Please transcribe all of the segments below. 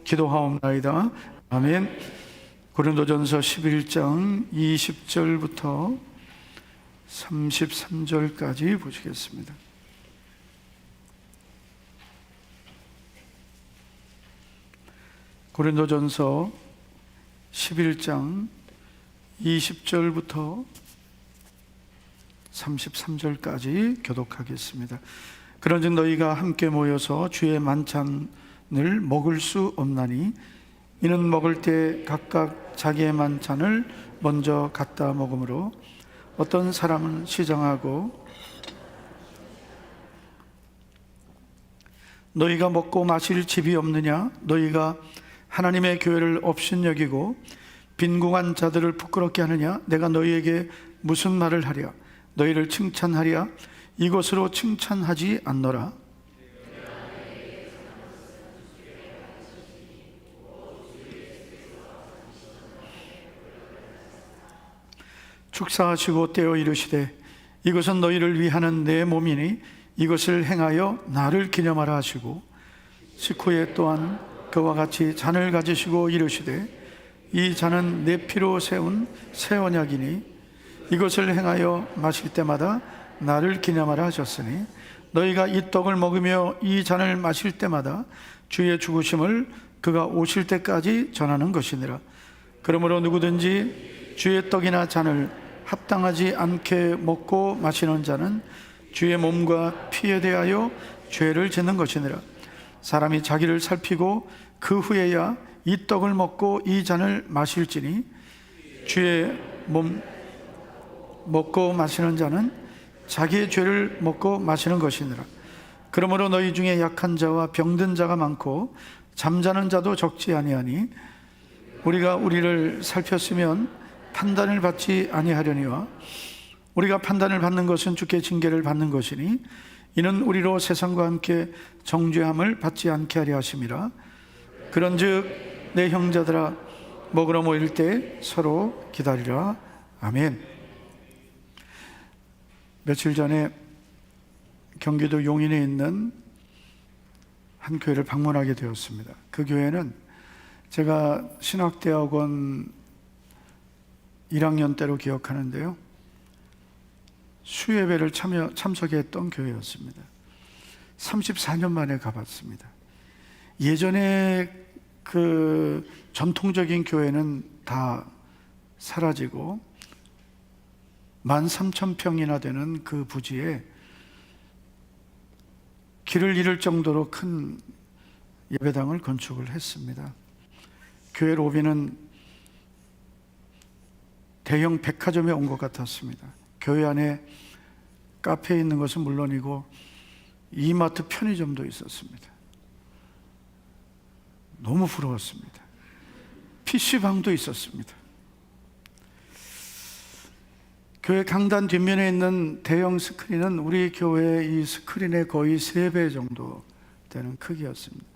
기도하옵나이다. 아멘. 고린도전서 11장 20절부터 33절까지 보시겠습니다. 고린도전서 11장 20절부터 33절까지 교독하겠습니다. 그런즉 너희가 함께 모여서 주의 만찬을 먹을 수 없나니 이는 먹을 때 각각 자기의 만찬을 먼저 갖다 먹으므로 어떤 사람은 시장하고 너희가 먹고 마실 집이 없느냐? 너희가 하나님의 교회를 업신여기고 빈궁한 자들을 부끄럽게 하느냐? 내가 너희에게 무슨 말을 하랴? 너희를 칭찬하랴? 이것으로 칭찬하지 않노라. 축사하시고 떼어 이르시되 이것은 너희를 위하는 내 몸이니 이것을 행하여 나를 기념하라 하시고 식후에 또한 그와 같이 잔을 가지시고 이르시되 이 잔은 내 피로 세운 새 언약이니 이것을 행하여 마실 때마다 나를 기념하라 하셨으니 너희가 이 떡을 먹으며 이 잔을 마실 때마다 주의 죽으심을 그가 오실 때까지 전하는 것이니라. 그러므로 누구든지 주의 떡이나 잔을 합당하지 않게 먹고 마시는 자는 주의 몸과 피에 대하여 죄를 짓는 것이니라. 사람이 자기를 살피고 그 후에야 이 떡을 먹고 이 잔을 마실지니 주의 몸 먹고 마시는 자는 자기의 죄를 먹고 마시는 것이니라. 그러므로 너희 중에 약한 자와 병든 자가 많고 잠자는 자도 적지 아니하니 우리가 우리를 살폈으면 판단을 받지 아니하려니와 우리가 판단을 받는 것은 주께 징계를 받는 것이니 이는 우리로 세상과 함께 정죄함을 받지 않게 하려 하심이라. 그런즉 내 형제들아 먹으러 모일 때 서로 기다리라. 아멘. 며칠 전에 경기도 용인에 있는 한 교회를 방문하게 되었습니다. 그 교회는 제가 신학대학원 1학년 때로 기억하는데요, 수예배를 참석했던 교회였습니다. 34년 만에 가봤습니다. 예전에 그 전통적인 교회는 다 사라지고 13,000평이나 되는 그 부지에 길을 잃을 정도로 큰 예배당을 건축을 했습니다. 교회 로비는 대형 백화점에 온 것 같았습니다. 교회 안에 카페에 있는 것은 물론이고 이마트 편의점도 있었습니다. 너무 부러웠습니다. PC방도 있었습니다. 교회 강단 뒷면에 있는 대형 스크린은 우리 교회 이 스크린의 거의 3배 정도 되는 크기였습니다.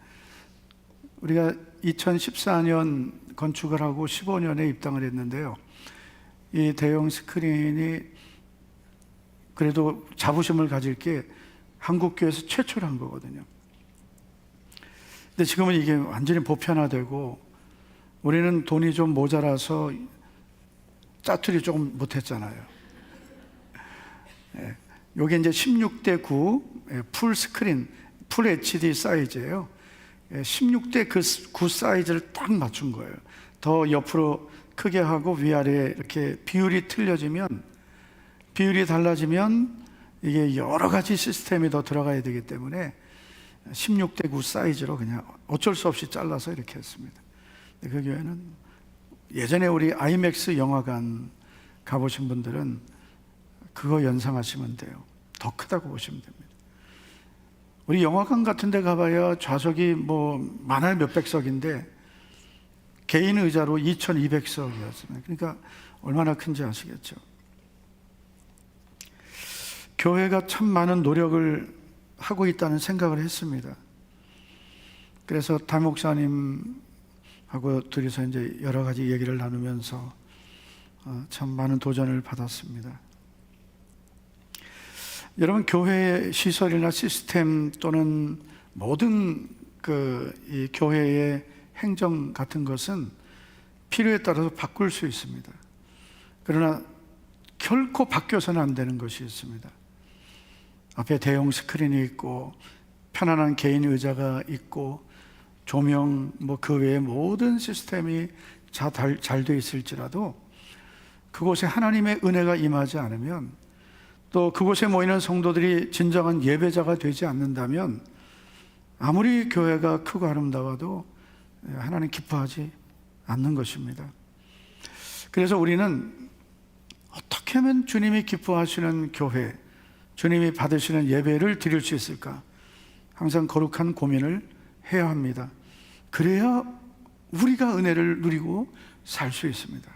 우리가 2014년 건축을 하고 15년에 입당을 했는데요, 이 대형 스크린이 그래도 자부심을 가질 게 한국교회에서 최초로 한 거거든요. 근데 지금은 이게 완전히 보편화되고 우리는 돈이 좀 모자라서 짜투리 조금 못했잖아요. 이게 이제 16:9 풀 스크린, 풀 HD 사이즈예요. 16:9 사이즈를 딱 맞춘 거예요. 더 옆으로 크게 하고 위아래 이렇게 비율이 틀려지면, 비율이 달라지면 이게 여러 가지 시스템이 더 들어가야 되기 때문에 16:9 사이즈로 그냥 어쩔 수 없이 잘라서 이렇게 했습니다. 그 교회는 예전에 우리 아이맥스 영화관 가보신 분들은 그거 연상하시면 돼요. 더 크다고 보시면 됩니다. 우리 영화관 같은 데 가봐야 좌석이 뭐 많아야 몇백석인데 개인 의자로 2,200석이었습니다. 그러니까 얼마나 큰지 아시겠죠? 교회가 참 많은 노력을 하고 있다는 생각을 했습니다. 그래서 담 목사님하고 둘이서 이제 여러 가지 얘기를 나누면서 참 많은 도전을 받았습니다. 여러분, 교회 시설이나 시스템 또는 모든 이 교회의 행정 같은 것은 필요에 따라서 바꿀 수 있습니다. 그러나 결코 바뀌어서는 안 되는 것이 있습니다. 앞에 대형 스크린이 있고 편안한 개인 의자가 있고 조명 그 외의 모든 시스템이 잘 돼 있을지라도 그곳에 하나님의 은혜가 임하지 않으면, 또 그곳에 모이는 성도들이 진정한 예배자가 되지 않는다면 아무리 교회가 크고 아름다워도 하나님 기뻐하지 않는 것입니다. 그래서 우리는 어떻게 하면 주님이 기뻐하시는 교회, 주님이 받으시는 예배를 드릴 수 있을까? 항상 거룩한 고민을 해야 합니다. 그래야 우리가 은혜를 누리고 살 수 있습니다.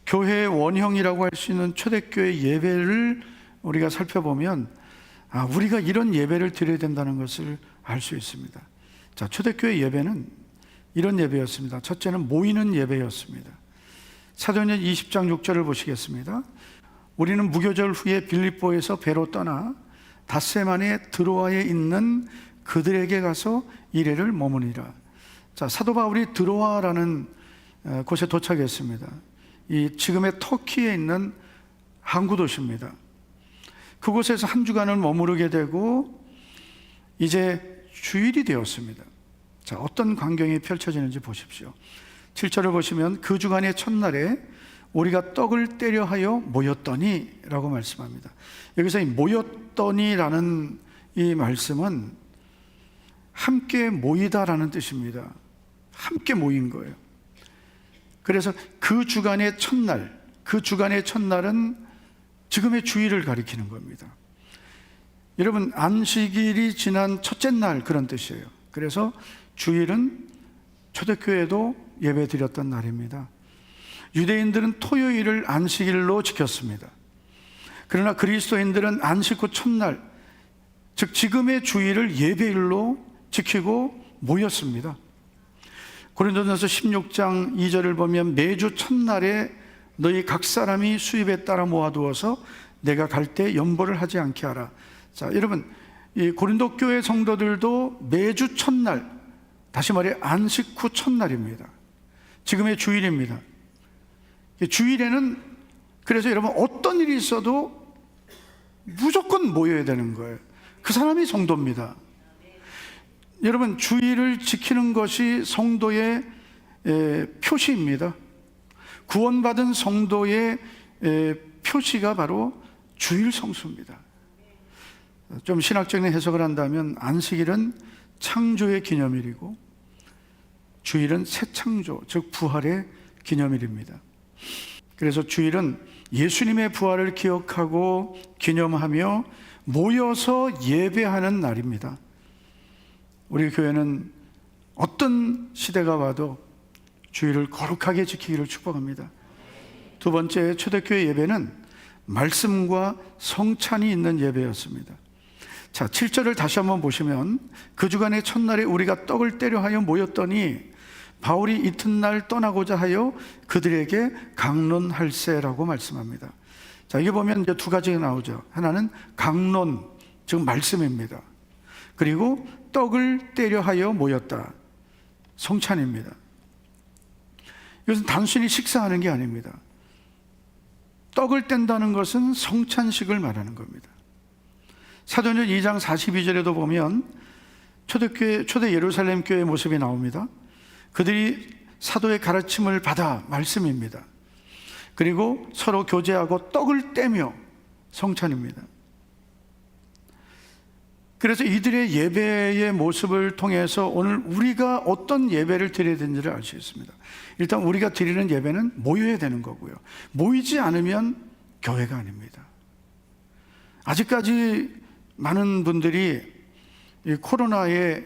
교회의 원형이라고 할 수 있는 초대교회 예배를 우리가 살펴보면 우리가 이런 예배를 드려야 된다는 것을 알 수 있습니다. 자, 초대교회 예배는 이런 예배였습니다. 첫째는 모이는 예배였습니다. 사도행전 20장 6절을 보시겠습니다. 우리는 무교절 후에 빌립보에서 배로 떠나 닷새만에 드로아에 있는 그들에게 가서 이레를 머무니라. 자, 사도 바울이 드로아라는 곳에 도착했습니다. 이 지금의 터키에 있는 항구 도시입니다. 그곳에서 한 주간을 머무르게 되고 이제 주일이 되었습니다. 자, 어떤 광경이 펼쳐지는지 보십시오. 7절을 보시면 그 주간의 첫날에 우리가 떡을 떼려 하여 모였더니 라고 말씀합니다. 여기서 이 모였더니라는 이 말씀은 함께 모이다라는 뜻입니다. 함께 모인 거예요. 그래서 그 주간의 첫날, 그 주간의 첫날은 지금의 주일을 가리키는 겁니다. 여러분, 안식일이 지난 첫째 날 그런 뜻이에요. 그래서 주일은 초대교회도 예배 드렸던 날입니다. 유대인들은 토요일을 안식일로 지켰습니다. 그러나 그리스도인들은 안식 후 첫날, 즉 지금의 주일을 예배일로 지키고 모였습니다. 고린도전서 16장 2절을 보면 매주 첫날에 너희 각 사람이 수입에 따라 모아두어서 내가 갈 때 연보를 하지 않게 하라. 자, 여러분, 이 고린도 교회 성도들도 매주 첫날, 다시 말해 안식 후 첫날입니다. 지금의 주일입니다. 주일에는 그래서 여러분 어떤 일이 있어도 무조건 모여야 되는 거예요. 그 사람이 성도입니다. 여러분, 주일을 지키는 것이 성도의 표시입니다. 구원받은 성도의 표시가 바로 주일 성수입니다. 좀 신학적인 해석을 한다면 안식일은 창조의 기념일이고 주일은 새 창조, 즉 부활의 기념일입니다. 그래서 주일은 예수님의 부활을 기억하고 기념하며 모여서 예배하는 날입니다. 우리 교회는 어떤 시대가 와도 주일을 거룩하게 지키기를 축복합니다. 두 번째, 초대교회 예배는 말씀과 성찬이 있는 예배였습니다. 자, 7절을 다시 한번 보시면 그 주간의 첫날에 우리가 떡을 떼려 하여 모였더니 바울이 이튿날 떠나고자 하여 그들에게 강론할세라고 말씀합니다. 자, 이게 보면 이제 두 가지가 나오죠. 하나는 강론, 즉 말씀입니다. 그리고 떡을 떼려 하여 모였다, 성찬입니다. 이것은 단순히 식사하는 게 아닙니다. 떡을 뗀다는 것은 성찬식을 말하는 겁니다. 사도행전 2장 42절에도 보면 초대 예루살렘 교회의 모습이 나옵니다. 그들이 사도의 가르침을 받아, 말씀입니다. 그리고 서로 교제하고 떡을 떼며, 성찬입니다. 그래서 이들의 예배의 모습을 통해서 오늘 우리가 어떤 예배를 드려야 되는지를 알 수 있습니다. 일단 우리가 드리는 예배는 모여야 되는 거고요. 모이지 않으면 교회가 아닙니다. 아직까지 많은 분들이 이 코로나의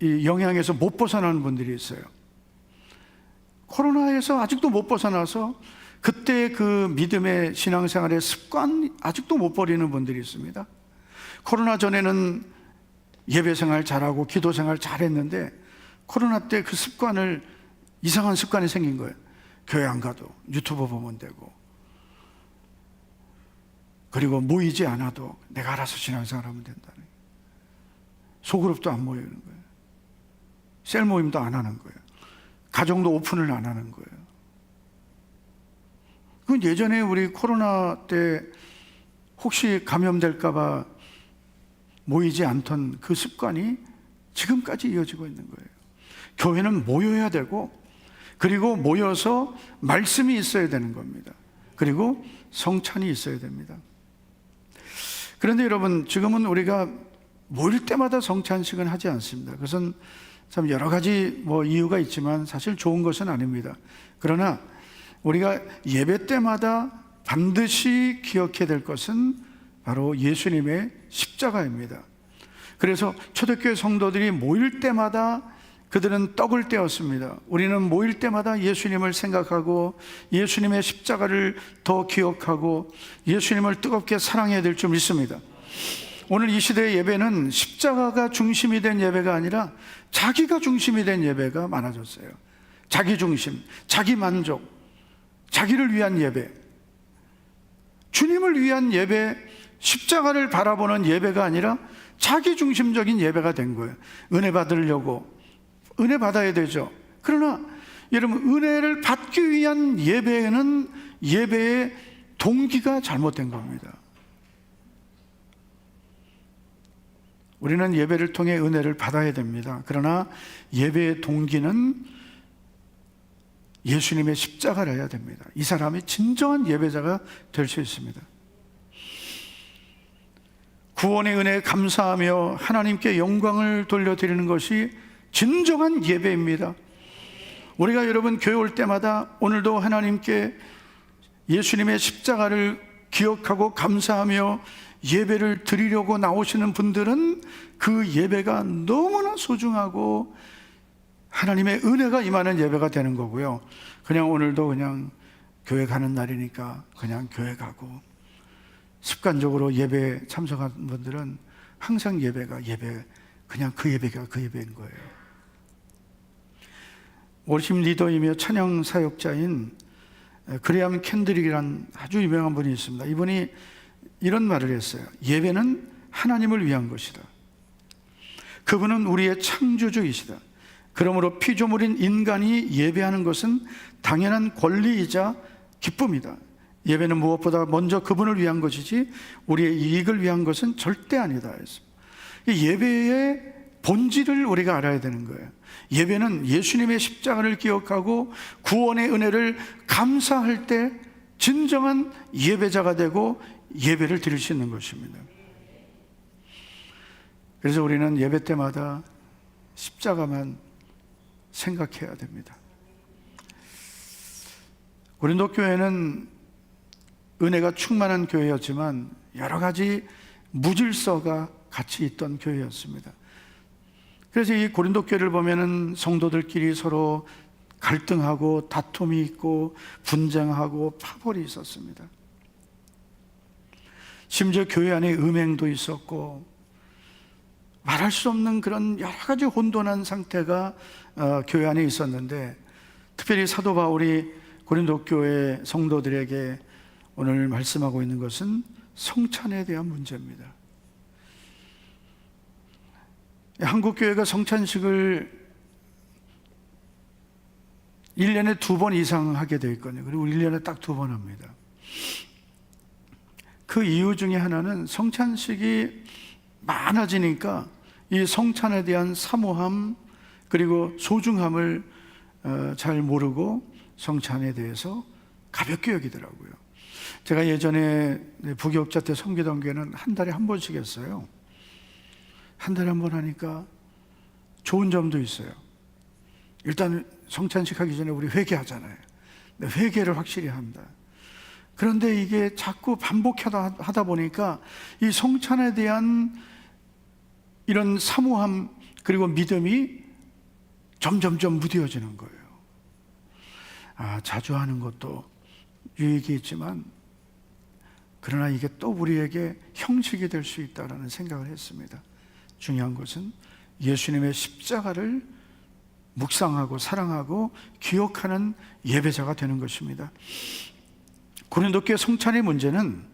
이 영향에서 못 벗어나는 분들이 있어요. 코로나에서 아직도 못 벗어나서 그때 그 믿음의 신앙생활의 습관 아직도 못 버리는 분들이 있습니다. 코로나 전에는 예배생활 잘하고 기도생활 잘했는데 코로나 때 그 습관을, 이상한 습관이 생긴 거예요. 교회 안 가도 유튜브 보면 되고, 그리고 모이지 않아도 내가 알아서 신앙생활 하면 된다는, 소그룹도 안 모이는 거예요. 셀 모임도 안 하는 거예요. 가정도 오픈을 안 하는 거예요. 그건 예전에 우리 코로나 때 혹시 감염될까 봐 모이지 않던 그 습관이 지금까지 이어지고 있는 거예요. 교회는 모여야 되고, 그리고 모여서 말씀이 있어야 되는 겁니다. 그리고 성찬이 있어야 됩니다. 그런데 여러분, 지금은 우리가 모일 때마다 성찬식은 하지 않습니다. 그것은 참 여러 가지 이유가 있지만 사실 좋은 것은 아닙니다. 그러나 우리가 예배 때마다 반드시 기억해야 될 것은 바로 예수님의 십자가입니다. 그래서 초대교회 성도들이 모일 때마다 그들은 떡을 떼었습니다. 우리는 모일 때마다 예수님을 생각하고 예수님의 십자가를 더 기억하고 예수님을 뜨겁게 사랑해야 될 줄 믿습니다. 오늘 이 시대의 예배는 십자가가 중심이 된 예배가 아니라 자기가 중심이 된 예배가 많아졌어요. 자기 중심, 자기 만족, 자기를 위한 예배, 주님을 위한 예배, 십자가를 바라보는 예배가 아니라 자기 중심적인 예배가 된 거예요. 은혜 받으려고 은혜 받아야 되죠. 그러나 여러분, 은혜를 받기 위한 예배는 예배의 동기가 잘못된 겁니다. 우리는 예배를 통해 은혜를 받아야 됩니다. 그러나 예배의 동기는 예수님의 십자가를 해야 됩니다. 이 사람이 진정한 예배자가 될 수 있습니다. 구원의 은혜에 감사하며 하나님께 영광을 돌려드리는 것이 진정한 예배입니다. 우리가 여러분 교회 올 때마다 오늘도 하나님께 예수님의 십자가를 기억하고 감사하며 예배를 드리려고 나오시는 분들은 그 예배가 너무나 소중하고 하나님의 은혜가 임하는 예배가 되는 거고요. 그냥 오늘도 그냥 교회 가는 날이니까 그냥 교회 가고 습관적으로 예배 참석하는 분들은 항상 그냥 그 예배가 그 예배인 거예요. 월십 리더이며 찬양 사역자인 그레엄 캔드릭이라는 아주 유명한 분이 있습니다. 이분이 이런 말을 했어요. 예배는 하나님을 위한 것이다. 그분은 우리의 창조주이시다. 그러므로 피조물인 인간이 예배하는 것은 당연한 권리이자 기쁨이다. 예배는 무엇보다 먼저 그분을 위한 것이지 우리의 이익을 위한 것은 절대 아니다. 예배의 본질을 우리가 알아야 되는 거예요. 예배는 예수님의 십자가를 기억하고 구원의 은혜를 감사할 때 진정한 예배자가 되고 예배를 드릴 수 있는 것입니다. 그래서 우리는 예배 때마다 십자가만 생각해야 됩니다. 고린도 교회는 은혜가 충만한 교회였지만 여러 가지 무질서가 같이 있던 교회였습니다. 그래서 이 고린도 교회를 보면은 성도들끼리 서로 갈등하고 다툼이 있고 분쟁하고 파벌이 있었습니다. 심지어 교회 안에 음행도 있었고 말할 수 없는 그런 여러 가지 혼돈한 상태가 교회 안에 있었는데, 특별히 사도 바울이 고린도 교회 성도들에게 오늘 말씀하고 있는 것은 성찬에 대한 문제입니다. 한국 교회가 성찬식을 1년에 2번 이상 하게 되어 있거든요. 그리고 1년에 딱 2번 합니다. 그 이유 중에 하나는 성찬식이 많아지니까 이 성찬에 대한 사모함 그리고 소중함을 잘 모르고 성찬에 대해서 가볍게 여기더라고요. 제가 예전에 부교육자 때 섬기던 교회는 한 달에 한 번씩 했어요. 한 달에 한 번 하니까 좋은 점도 있어요. 일단 성찬식 하기 전에 우리 회개하잖아요. 회개를 확실히 한다. 그런데 이게 자꾸 반복하다 보니까 이 성찬에 대한 이런 사모함 그리고 믿음이 점점점 무뎌지는 거예요. 자주 하는 것도 유익이 있지만 그러나 이게 또 우리에게 형식이 될 수 있다는 생각을 했습니다. 중요한 것은 예수님의 십자가를 묵상하고 사랑하고 기억하는 예배자가 되는 것입니다. 고린도 교회 성찬의 문제는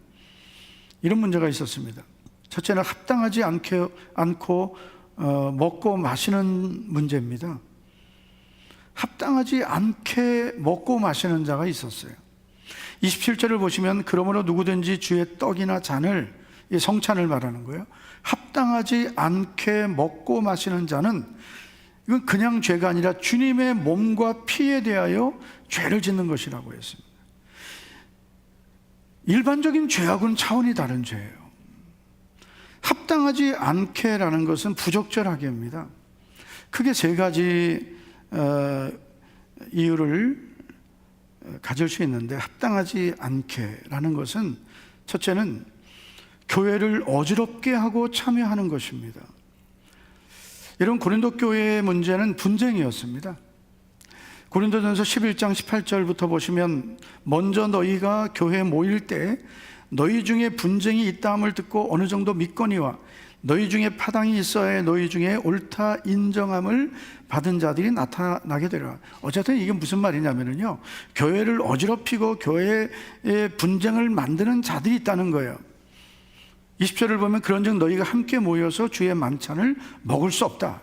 이런 문제가 있었습니다. 첫째는 합당하지 않고 먹고 마시는 문제입니다. 합당하지 않게 먹고 마시는 자가 있었어요. 27절을 보시면 그러므로 누구든지 주의 떡이나 잔을, 이 성찬을 말하는 거예요, 합당하지 않게 먹고 마시는 자는, 이건 그냥 죄가 아니라 주님의 몸과 피에 대하여 죄를 짓는 것이라고 했습니다. 일반적인 죄하고는 차원이 다른 죄예요. 합당하지 않게라는 것은 부적절하게입니다. 크게 세 가지 이유를 가질 수 있는데, 합당하지 않게라는 것은 첫째는 교회를 어지럽게 하고 참여하는 것입니다. 여러분, 고린도 교회의 문제는 분쟁이었습니다. 고린도전서 11장 18절부터 보시면, 먼저 너희가 교회에 모일 때 너희 중에 분쟁이 있다함을 듣고 어느 정도 믿거니와 너희 중에 파당이 있어야 너희 중에 옳다 인정함을 받은 자들이 나타나게 되라. 어쨌든 이게 무슨 말이냐면요, 교회를 어지럽히고 교회에 분쟁을 만드는 자들이 있다는 거예요. 20절을 보면 그런즉 너희가 함께 모여서 주의 만찬을 먹을 수 없다.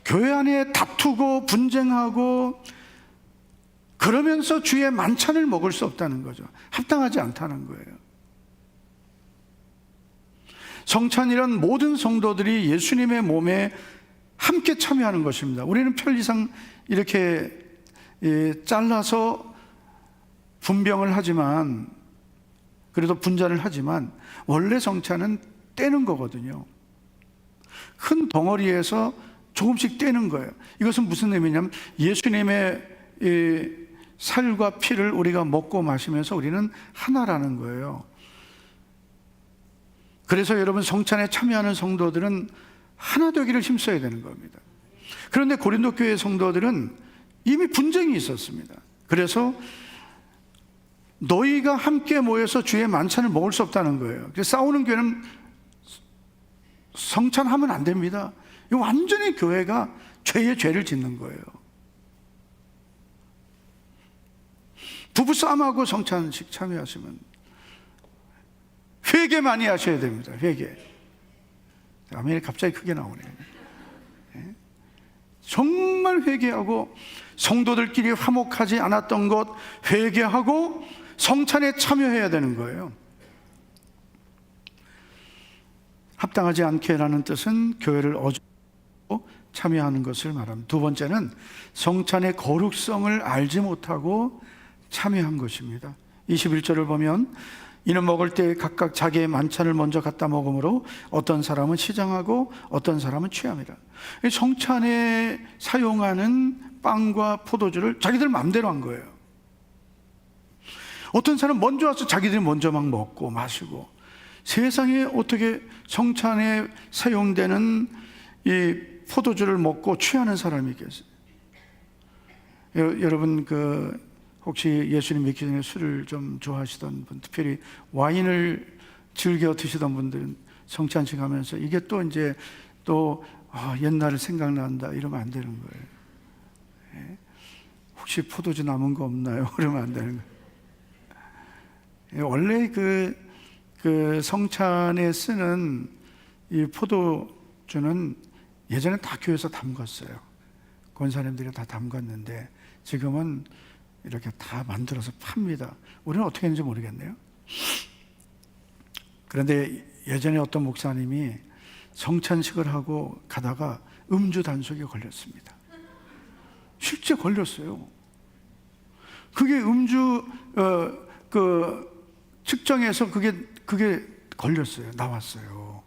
교회 안에 다투고 분쟁하고 그러면서 주의 만찬을 먹을 수 없다는 거죠. 합당하지 않다는 거예요. 성찬이란 모든 성도들이 예수님의 몸에 함께 참여하는 것입니다. 우리는 편리상 이렇게 잘라서 분병을 하지만, 그래도 분잔을 하지만, 원래 성찬은 떼는 거거든요. 큰 덩어리에서 조금씩 떼는 거예요. 이것은 무슨 의미냐면, 예수님의 살과 피를 우리가 먹고 마시면서 우리는 하나라는 거예요. 그래서 여러분, 성찬에 참여하는 성도들은 하나 되기를 힘써야 되는 겁니다. 그런데 고린도 교회 성도들은 이미 분쟁이 있었습니다. 그래서 너희가 함께 모여서 주의 만찬을 먹을 수 없다는 거예요. 그래서 싸우는 교회는 성찬하면 안 됩니다. 이거 완전히 교회가 죄에 죄를 짓는 거예요. 부부싸움하고 성찬식 참여하시면 회개 많이 하셔야 됩니다. 회개. 아멘이 갑자기 크게 나오네요. 정말 회개하고, 성도들끼리 화목하지 않았던 것 회개하고 성찬에 참여해야 되는 거예요. 합당하지 않게라는 뜻은 교회를 어지럽히고 참여하는 것을 말합니다. 두 번째는 성찬의 거룩성을 알지 못하고 참여한 것입니다. 21절을 보면, 이는 먹을 때 각각 자기의 만찬을 먼저 갖다 먹으므로 어떤 사람은 시장하고 어떤 사람은 취함이라. 성찬에 사용하는 빵과 포도주를 자기들 마음대로 한 거예요. 어떤 사람은 먼저 와서 자기들이 먼저 막 먹고 마시고, 세상에 어떻게 성찬에 사용되는 이 포도주를 먹고 취하는 사람이 있겠어요? 여러분, 혹시 예수님 믿기 전에 술을 좀 좋아하시던 분, 특별히 와인을 즐겨 드시던 분들은 성찬식 하면서 이게 또 이제 옛날을 생각난다 이러면 안 되는 거예요. 혹시 포도주 남은 거 없나요? 그러면 안 되는 거예요. 원래 그 성찬에 쓰는 이 포도주는 예전에 다 교회에서 담갔어요. 권사님들이 다 담갔는데 지금은 이렇게 다 만들어서 팝니다. 우리는 어떻게 했는지 모르겠네요. 그런데 예전에 어떤 목사님이 성찬식을 하고 가다가 음주 단속에 걸렸습니다. 실제 걸렸어요. 그게 음주 측정해서 그게 걸렸어요. 나왔어요.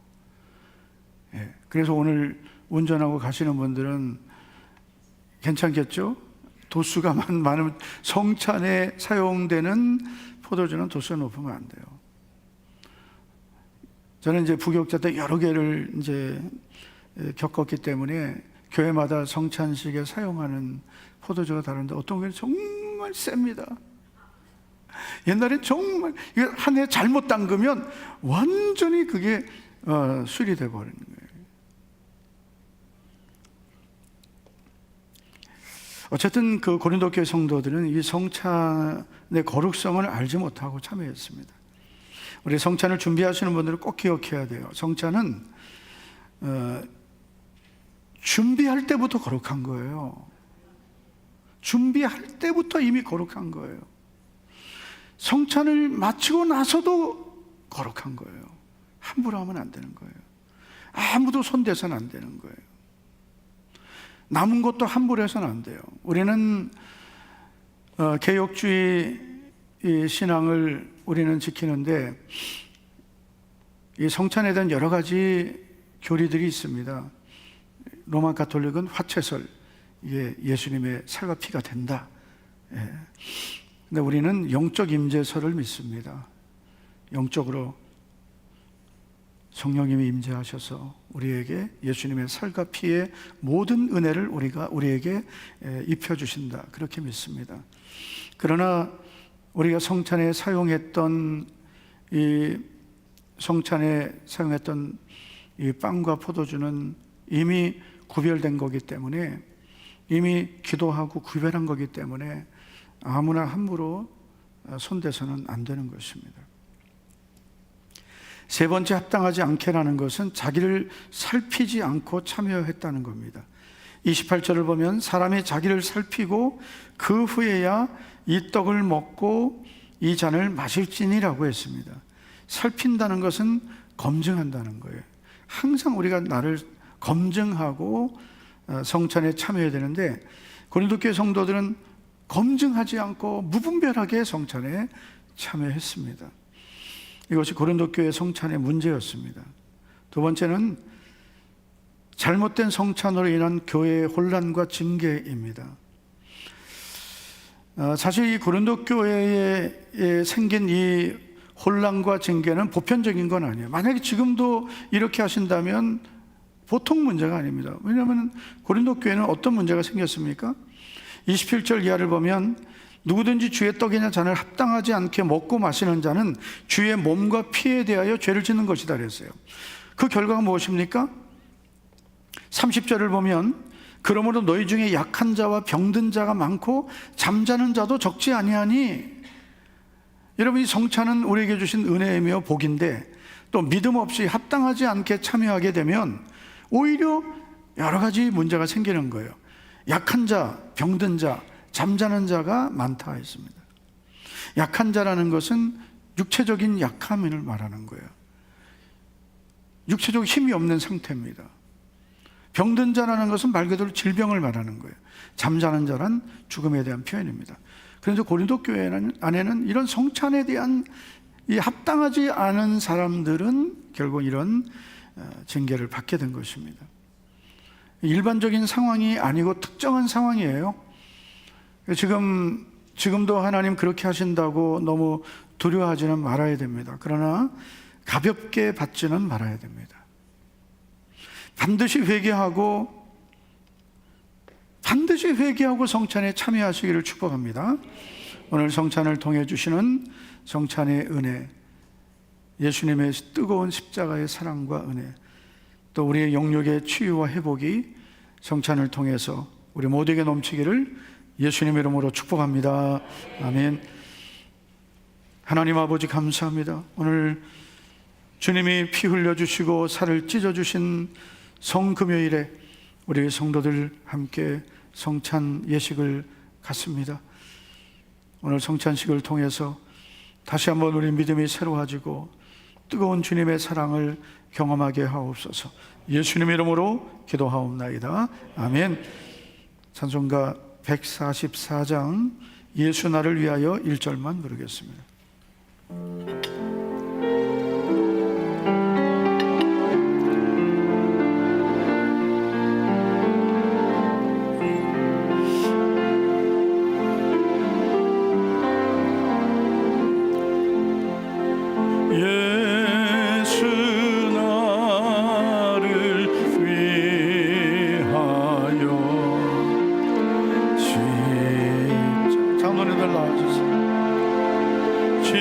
그래서 오늘 운전하고 가시는 분들은 괜찮겠죠? 도수가 많으면, 성찬에 사용되는 포도주는 도수가 높으면 안 돼요. 저는 이제 부교육자 때 여러 개를 이제 겪었기 때문에 교회마다 성찬식에 사용하는 포도주가 다른데 어떤 교회는 정말 셉니다. 옛날에 정말 한 해 잘못 담그면 완전히 그게 술이 돼버리는 거예요. 어쨌든 그 고린도 교회 성도들은 이 성찬의 거룩성을 알지 못하고 참여했습니다. 우리 성찬을 준비하시는 분들은 꼭 기억해야 돼요. 성찬은 준비할 때부터 거룩한 거예요. 준비할 때부터 이미 거룩한 거예요. 성찬을 마치고 나서도 거룩한 거예요. 함부로 하면 안 되는 거예요. 아무도 손대서는 안 되는 거예요. 남은 것도 함부로 해서는 안 돼요. 우리는 개혁주의 신앙을 우리는 지키는데 이 성찬에 대한 여러 가지 교리들이 있습니다. 로마 가톨릭은 화채설, 이게 예수님의 살과 피가 된다. 근데 우리는 영적 임재설을 믿습니다. 영적으로 성령님이 임재하셔서 우리에게 예수님의 살과 피의 모든 은혜를 우리에게 입혀주신다, 그렇게 믿습니다. 그러나 우리가 성찬에 사용했던 이 빵과 포도주는 이미 구별된 거기 때문에, 이미 기도하고 구별한 거기 때문에 아무나 함부로 손대서는 안 되는 것입니다. 세 번째, 합당하지 않게라는 것은 자기를 살피지 않고 참여했다는 겁니다. 28절을 보면 사람이 자기를 살피고 그 후에야 이 떡을 먹고 이 잔을 마실지니라고 했습니다. 살핀다는 것은 검증한다는 거예요. 항상 우리가 나를 검증하고 성찬에 참여해야 되는데, 고린도 교회 성도들은 검증하지 않고 무분별하게 성찬에 참여했습니다. 이것이 고린도 교회 성찬의 문제였습니다. 두 번째는 잘못된 성찬으로 인한 교회의 혼란과 징계입니다. 사실 이 고린도 교회에 생긴 이 혼란과 징계는 보편적인 건 아니에요. 만약에 지금도 이렇게 하신다면 보통 문제가 아닙니다. 왜냐하면 고린도 교회는 어떤 문제가 생겼습니까? 27절 이하를 보면 누구든지 주의 떡이나 잔을 합당하지 않게 먹고 마시는 자는 주의 몸과 피에 대하여 죄를 짓는 것이다 그랬어요. 그 결과가 무엇입니까? 30절을 보면 그러므로 너희 중에 약한 자와 병든 자가 많고 잠자는 자도 적지 아니하니. 여러분, 이 성찬은 우리에게 주신 은혜이며 복인데, 또 믿음 없이 합당하지 않게 참여하게 되면 오히려 여러 가지 문제가 생기는 거예요. 약한 자, 병든 자, 잠자는 자가 많다 했습니다. 약한 자라는 것은 육체적인 약함을 말하는 거예요. 육체적 힘이 없는 상태입니다. 병든 자라는 것은 말 그대로 질병을 말하는 거예요. 잠자는 자란 죽음에 대한 표현입니다. 그래서 고린도 교회 안에는 이런 성찬에 대한 이 합당하지 않은 사람들은 결국 이런 징계를 받게 된 것입니다. 일반적인 상황이 아니고 특정한 상황이에요. 지금도 하나님 그렇게 하신다고 너무 두려워하지는 말아야 됩니다. 그러나 가볍게 받지는 말아야 됩니다. 반드시 회개하고 성찬에 참여하시기를 축복합니다. 오늘 성찬을 통해 주시는 성찬의 은혜, 예수님의 뜨거운 십자가의 사랑과 은혜, 또 우리의 영역의 치유와 회복이 성찬을 통해서 우리 모두에게 넘치기를 예수님의 이름으로 축복합니다. 아멘. 하나님 아버지, 감사합니다. 오늘 주님이 피 흘려주시고 살을 찢어주신 성금요일에 우리 성도들 함께 성찬 예식을 갖습니다. 오늘 성찬식을 통해서 다시 한번 우리 믿음이 새로워지고 뜨거운 주님의 사랑을 경험하게 하옵소서. 예수님의 이름으로 기도하옵나이다. 아멘. 찬송가 144장 예수 나를 위하여 1절만 부르겠습니다. 주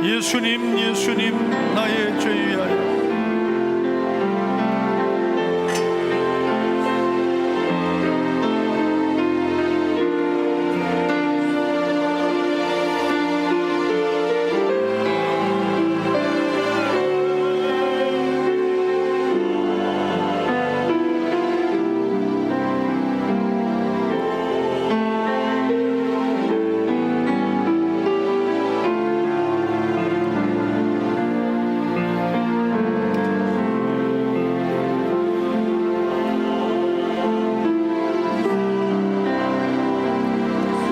예수님 예수님 나의 죄 위하여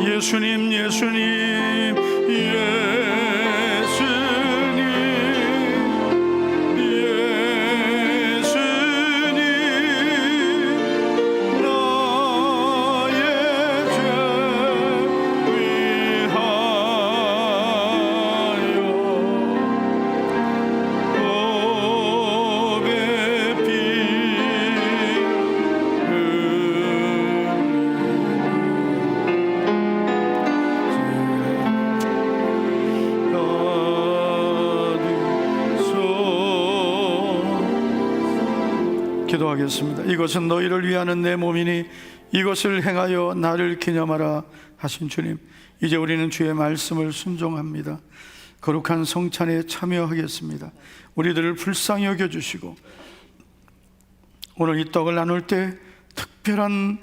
예수님 예수님 기도하겠습니다. 이것은 너희를 위하는 내 몸이니 이것을 행하여 나를 기념하라 하신 주님, 이제 우리는 주의 말씀을 순종합니다. 거룩한 성찬에 참여하겠습니다. 우리들을 불쌍히 여겨주시고 오늘 이 떡을 나눌 때 특별한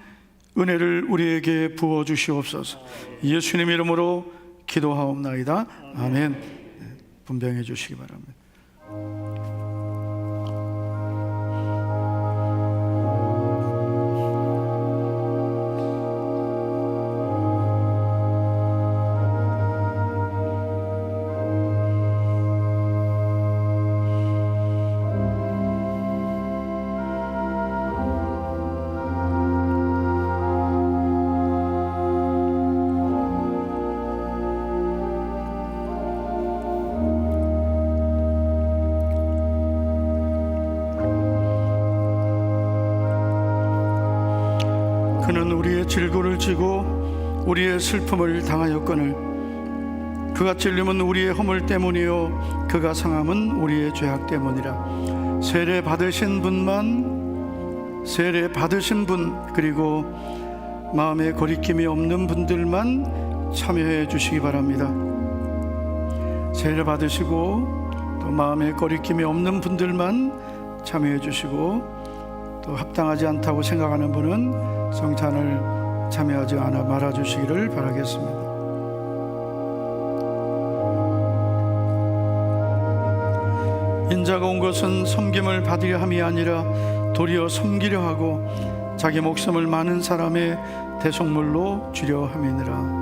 은혜를 우리에게 부어주시옵소서. 예수님 이름으로 기도하옵나이다. 아멘. 분배해 주시기 바랍니다. 그는 우리의 질고를 지고 우리의 슬픔을 당하였거늘 그가 찔림은 우리의 허물 때문이요 그가 상함은 우리의 죄악 때문이라. 세례 받으신 분 그리고 마음에 거리낌이 없는 분들만 참여해 주시기 바랍니다. 세례 받으시고 또 마음에 거리낌이 없는 분들만 참여해 주시고, 또 합당하지 않다고 생각하는 분은 성찬을 참여하지 않아 말아주시기를 바라겠습니다. 인자가 온 것은 섬김을 받으려 함이 아니라 도리어 섬기려 하고 자기 목숨을 많은 사람의 대속물로 주려 함이니라.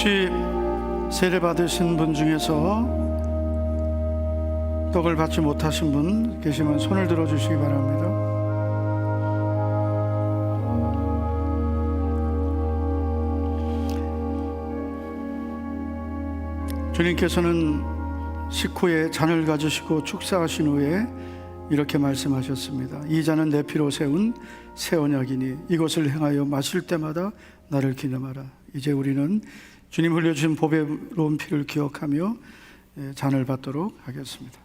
혹시 세례 받으신 분 중에서 떡을 받지 못하신 분 계시면 손을 들어주시기 바랍니다. 주님께서는 식후에 잔을 가지시고 축사하신 후에 이렇게 말씀하셨습니다. 이 잔은 내 피로 세운 새 언약이니 이것을 행하여 마실 때마다 나를 기념하라. 이제 우리는 주님 흘려주신 보배로운 피를 기억하며 잔을 받도록 하겠습니다.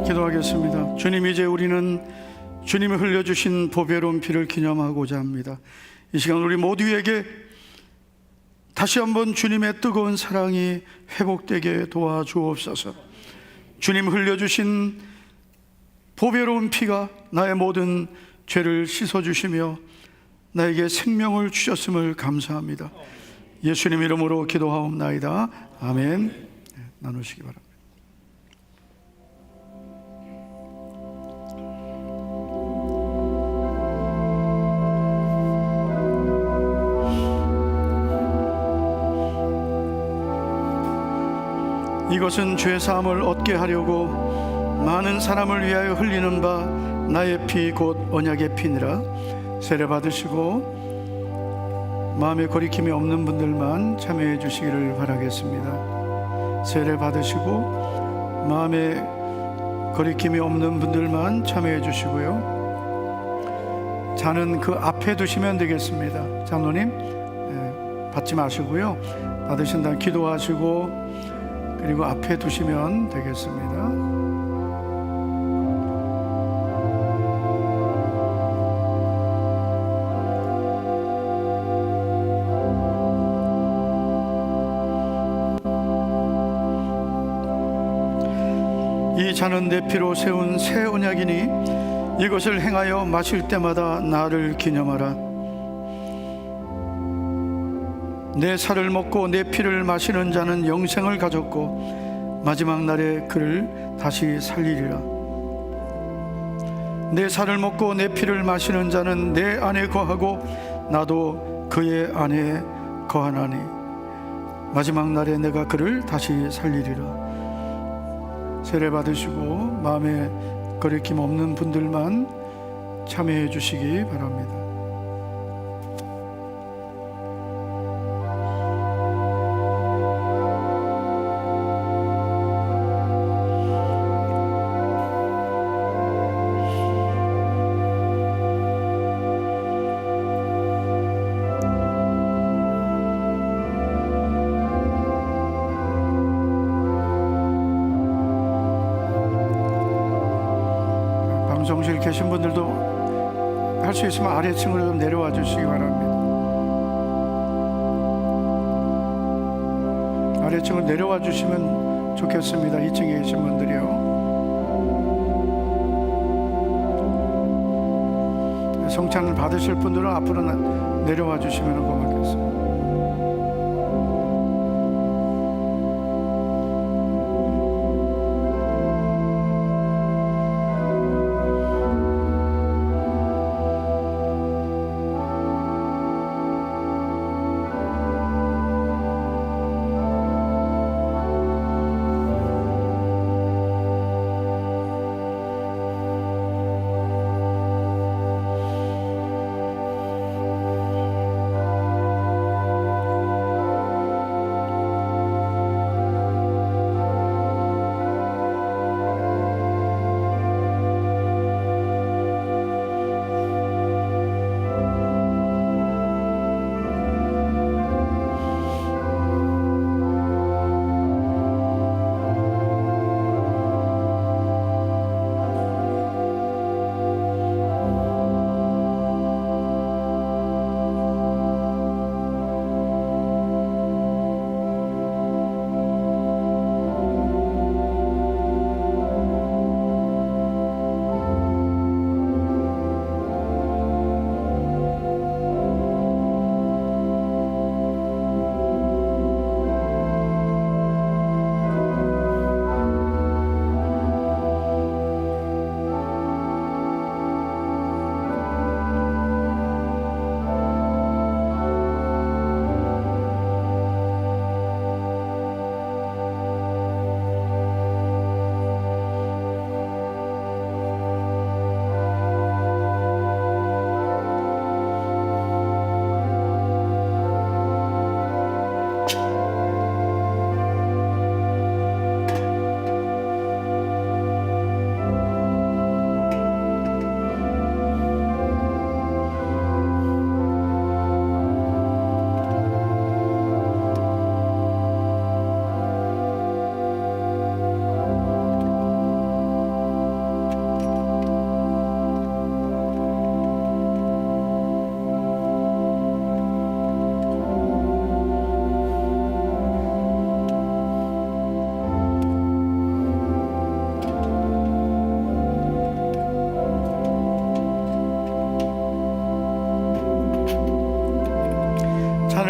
기도하겠습니다. 주님, 이제 우리는 주님이 흘려주신 보배로운 피를 기념하고자 합니다. 이 시간 우리 모두에게 다시 한번 주님의 뜨거운 사랑이 회복되게 도와주옵소서. 주님 흘려주신 보배로운 피가 나의 모든 죄를 씻어주시며 나에게 생명을 주셨음을 감사합니다. 예수님 이름으로 기도하옵나이다. 아멘. 나누시기 바랍니다. 이것은 죄사함을 얻게 하려고 많은 사람을 위하여 흘리는 바 나의 피 곧 언약의 피니라. 세례 받으시고 마음에 거리낌이 없는 분들만 참여해 주시기를 바라겠습니다. 세례 받으시고 마음에 거리낌이 없는 분들만 참여해 주시고요. 잔은 그 앞에 두시면 되겠습니다. 장로님 받지 마시고요. 받으신 다음 기도하시고 그리고 앞에 두시면 되겠습니다. 이 잔은 내 피로 세운 새 언약이니 이것을 행하여 마실 때마다 나를 기념하라. 내 살을 먹고 내 피를 마시는 자는 영생을 가졌고 마지막 날에 그를 다시 살리리라. 내 살을 먹고 내 피를 마시는 자는 내 안에 거하고 나도 그의 안에 거하나니 마지막 날에 내가 그를 다시 살리리라. 세례 받으시고 마음에 거리낌 없는 분들만 참여해 주시기 바랍니다. 방송실 계신 분들도 할 수 있으면 아래층으로 좀 내려와 주시기 바랍니다. 아래층으로 내려와 주시면 좋겠습니다. 2층에 계신 분들이요. 성찬을 받으실 분들은 앞으로 내려와 주시면 고맙겠습니다.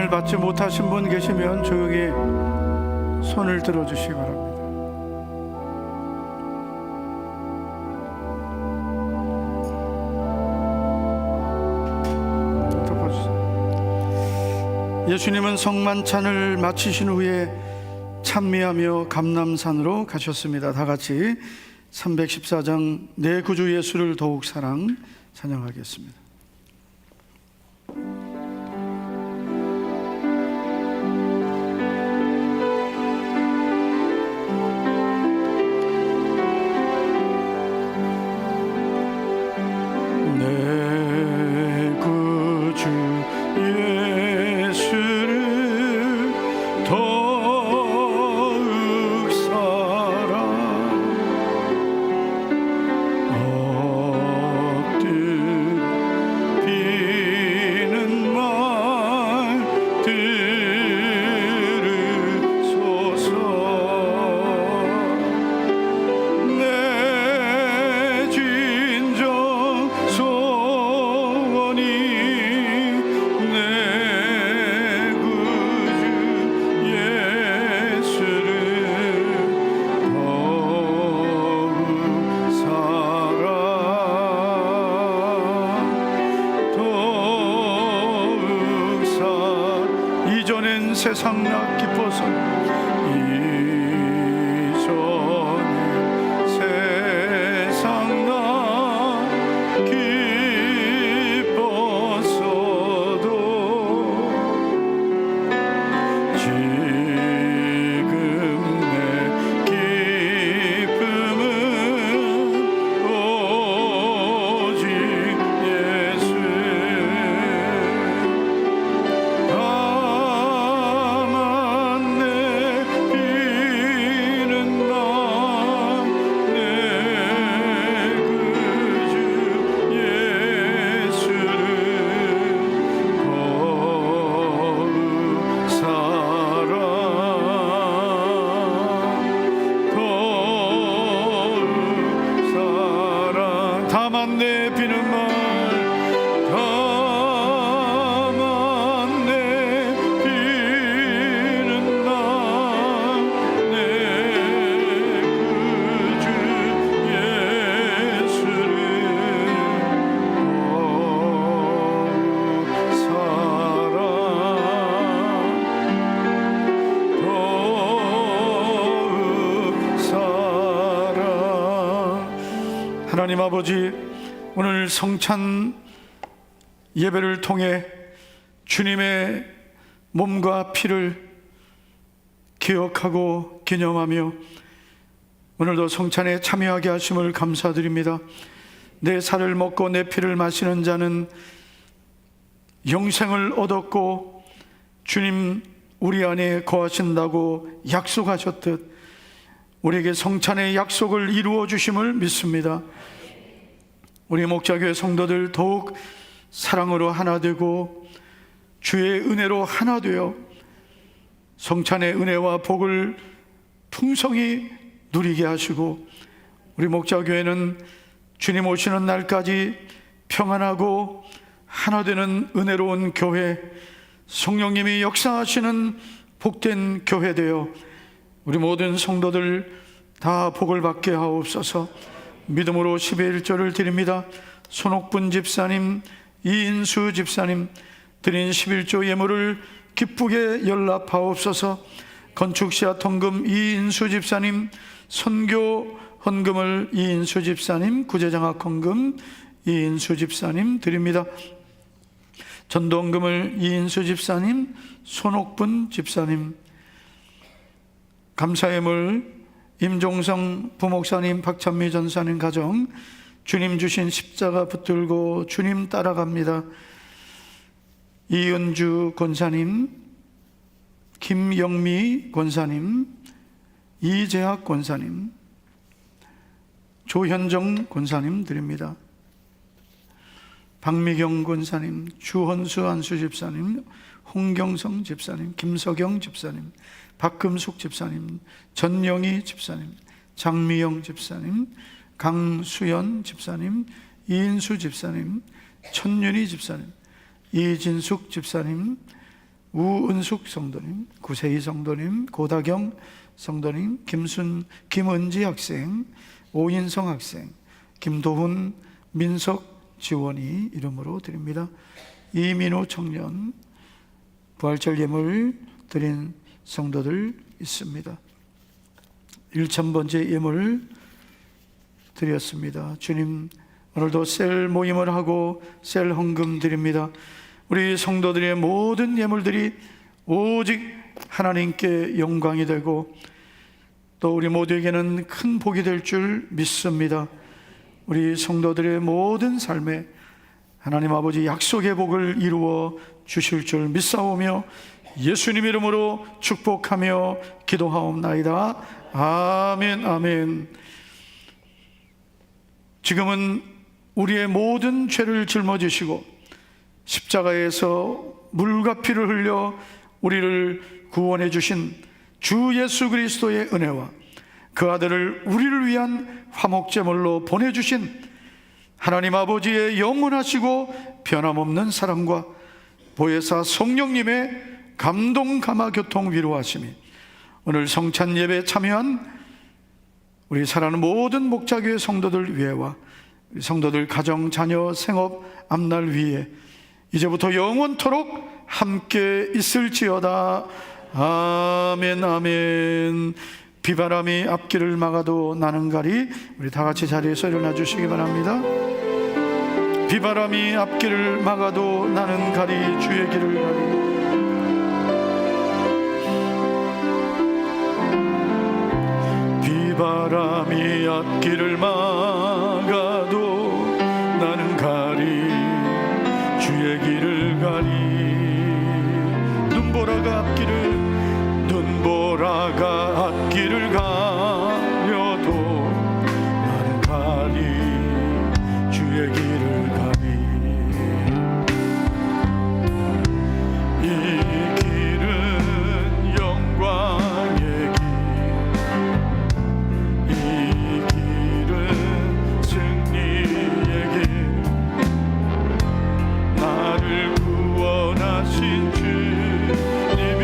찬양을 받지 못하신 분 계시면 조용히 손을 들어주시기 바랍니다. 예수님은 성만찬을 마치신 후에 찬미하며 감람산으로 가셨습니다. 다 같이 314장 내 구주 예수를 더욱 사랑 찬양하겠습니다. 내 구주 예수를 더욱 사랑 엎드리는 말 들으소서. 내 진정 소원이 내 구주 예수를 더욱 사랑 더욱 이전엔 세상 나 기뻐서 이전엔 세상 나 기뻤어도 지금 내 기쁨은 오직 예수. 다만 내 비는 나 내 구주 예수를 더욱 사랑 더욱 사랑. 다만 내 비는 말 다만 내 비는 나 내 구주 예수를 더욱 사랑 더욱 사랑. 하나님 아버지, 오늘 성찬 예배를 통해 주님의 몸과 피를 기억하고 기념하며 오늘도 성찬에 참여하게 하심을 감사드립니다. 내 살을 먹고 내 피를 마시는 자는 영생을 얻었고 주님 우리 안에 거하신다고 약속하셨듯 우리에게 성찬의 약속을 이루어 주심을 믿습니다. 우리 목자교회 성도들 더욱 사랑으로 하나 되고 주의 은혜로 하나 되어 성찬의 은혜와 복을 풍성히 누리게 하시고 우리 목자교회는 주님 오시는 날까지 평안하고 하나 되는 은혜로운 교회, 성령님이 역사하시는 복된 교회 되어 우리 모든 성도들 다 복을 받게 하옵소서. 믿음으로 10의 1조를 드립니다. 손옥분 집사님, 이인수 집사님 드린 11조 예물을 기쁘게 연락하옵소서. 건축시야 통금 이인수 집사님, 선교 헌금을 이인수 집사님, 구제장학 헌금 이인수 집사님 드립니다. 전도헌금을 이인수 집사님, 손옥분 집사님, 감사예물 임종성 부목사님, 박찬미 전사님 가정 주님 주신 십자가 붙들고 주님 따라갑니다. 이은주 권사님, 김영미 권사님, 이재학 권사님, 조현정 권사님 드립니다. 박미경 권사님, 주헌수 안수 집사님, 홍경성 집사님, 김석영 집사님, 박금숙 집사님, 전영희 집사님, 장미영 집사님, 강수연 집사님, 이인수 집사님, 천윤희 집사님, 이진숙 집사님, 우은숙 성도님, 구세희 성도님, 고다경 성도님, 김은지 학생, 오인성 학생, 김도훈, 민석 지원이 이름으로 드립니다. 이민우 청년, 부활절 예물 드린 성도들 있습니다. 1000번째 예물 드렸습니다. 주님, 오늘도 셀 모임을 하고 셀 헌금 드립니다. 우리 성도들의 모든 예물들이 오직 하나님께 영광이 되고 또 우리 모두에게는 큰 복이 될 줄 믿습니다. 우리 성도들의 모든 삶에 하나님 아버지 약속의 복을 이루어 주실 줄 믿사오며 예수님 이름으로 축복하며 기도하옵나이다. 아멘, 아멘. 지금은 우리의 모든 죄를 짊어지시고 십자가에서 물과 피를 흘려 우리를 구원해 주신 주 예수 그리스도의 은혜와 그 아들을 우리를 위한 화목제물로 보내주신 하나님 아버지의 영원하시고 변함없는 사랑과 보혜사 성령님의 감동 감화 교통 위로하심이 오늘 성찬 예배에 참여한 우리 사랑하는 모든 목자교회 성도들 위에와 우리 성도들 가정, 자녀, 생업, 앞날 위에 이제부터 영원토록 함께 있을지어다. 아멘, 아멘. 비바람이 앞길을 막아도 나는 가리. 우리 다 같이 자리에서 일어나 주시기 바랍니다. 비바람이 앞길을 막아도 나는 가리, 주의 길을 가리. 비바람이 앞길을 막아도 나는 가리, 주의 길을 가리. 눈보라가 앞길을 가려도 나는 가리, 주의 길을 가리. 이 길은 영광의 길, 이 길은 승리의 길. 나를 구원하신 주님이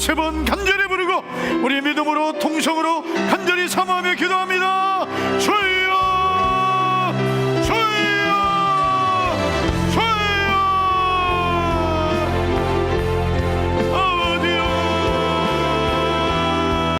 세 번 간절히 부르고 우리 믿음으로 통성으로 간절히 사모하며 기도합니다.